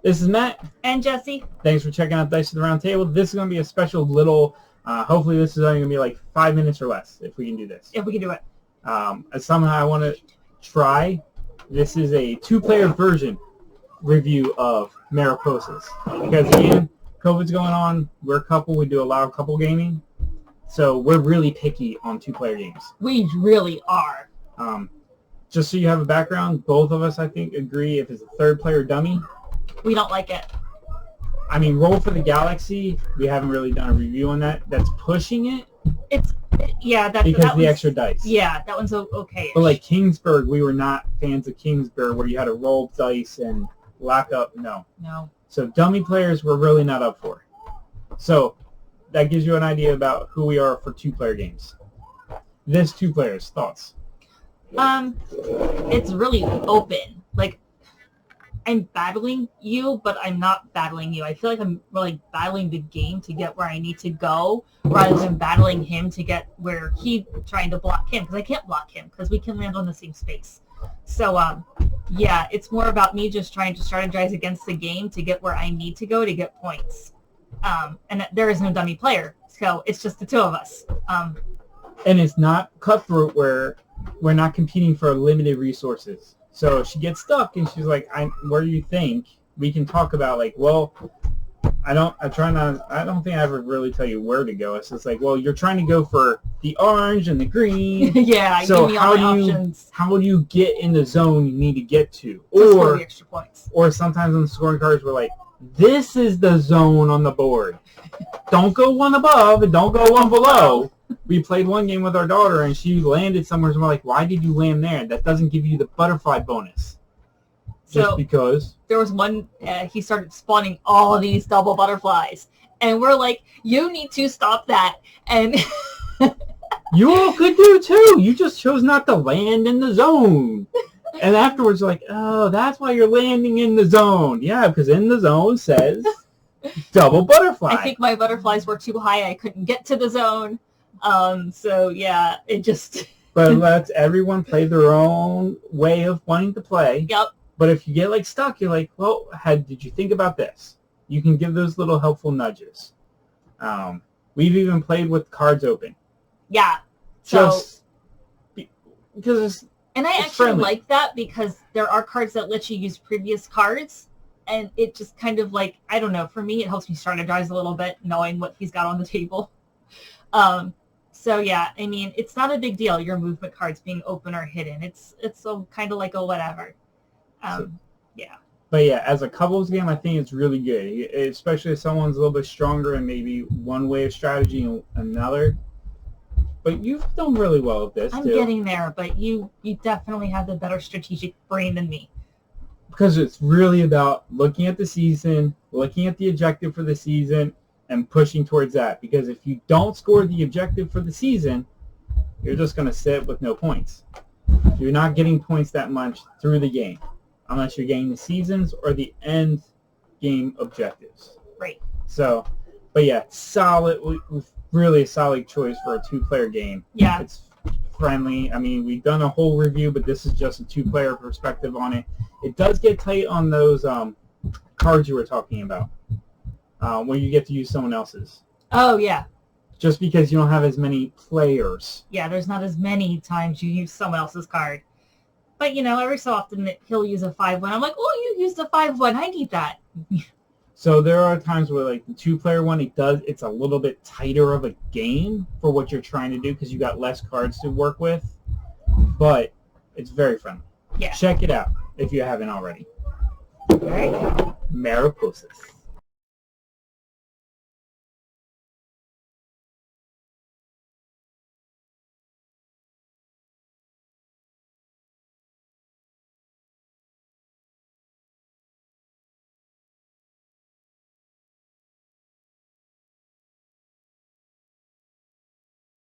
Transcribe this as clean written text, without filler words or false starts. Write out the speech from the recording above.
This is Matt. And Jesse. Thanks for checking out Dice to the Round Table. This is going to be a special little, hopefully this is only going to be like 5 minutes or less if we can do this. If we can do it. Somehow I want to try. This is a two-player version review of Mariposas. Because again, COVID's going on. We're a couple. We do a lot of couple gaming. So we're really picky on two-player games. We really are. Just so you have a background, both of us, I think, agree if it's a third-player dummy. We don't like it. I mean, Roll for the Galaxy, we haven't really done a review on that. That's pushing it. Because of the extra dice. Yeah, that one's okay. But like Kingsburg, we were not fans of Kingsburg, where you had to roll dice and lock up. No. So dummy players, we're really not up for. So that gives you an idea about who we are for two-player games. This two players, thoughts? It's really open. Like, I'm battling you, but I'm not battling you. I feel like I'm really battling the game to get where I need to go, rather than battling him to get where he's trying to block him, because I can't block him, because we can land on the same space. So, yeah, it's more about me just trying to strategize against the game to get where I need to go to get points. And there is no dummy player, so it's just the two of us. And it's not cutthroat where we're not competing for limited resources. So if she gets stuck and she's like, where do you think? We can talk about like, well, I don't think I ever really tell you where to go. It's just like, well, you're trying to go for the orange and the green. Yeah, so give me all my options. How do you get in the zone you need to get to? Score the extra points. Or sometimes on the scoring cards we're like, this is the zone on the board. Don't go one above and don't go one below. We played one game with our daughter, and she landed somewhere, and we're like, why did you land there? That doesn't give you the butterfly bonus. Just because. There was one, he started spawning all these double butterflies, and we're like, you need to stop that. And you all could do, too. You just chose not to land in the zone. And afterwards, like, oh, that's why you're landing in the zone. Yeah, because in the zone says double butterfly. I think my butterflies were too high. I couldn't get to the zone. So yeah, it just. But lets everyone play their own way of wanting to play. Yep. But if you get like stuck, you're like, well, did you think about this? You can give those little helpful nudges. We've even played with cards open. Yeah. So. Because and I actually like that, because there are cards that let you use previous cards, and it just kind of like, I don't know, for me it helps me strategize a little bit, knowing what he's got on the table. So yeah, I mean, it's not a big deal, your movement cards being open or hidden. It's kind of like a whatever. Yeah. But yeah, as a couples game, I think it's really good, especially if someone's a little bit stronger and maybe one way of strategy and another. But you've done really well with this, I'm too. getting there, but you definitely have the better strategic brain than me. Because it's really about looking at the season, looking at the objective for the season, and pushing towards that. Because if you don't score the objective for the season, you're just going to sit with no points. You're not getting points that much through the game, unless you're getting the seasons or the end game objectives. Right. So, but yeah, solid. Really a solid choice for a two-player game. Yeah. It's friendly. I mean, we've done a whole review, but this is just a two-player perspective on it. It does get tight on those cards you were talking about, where you get to use someone else's. Oh, yeah. Just because you don't have as many players. Yeah, there's not as many times you use someone else's card. But, you know, every so often he'll use a 5-1. I'm like, oh, you used a 5-1. I need that. So there are times where, like, the two-player one, it's a little bit tighter of a game for what you're trying to do, because you got less cards to work with. But it's very friendly. Yeah. Check it out if you haven't already. All right. Mariposas.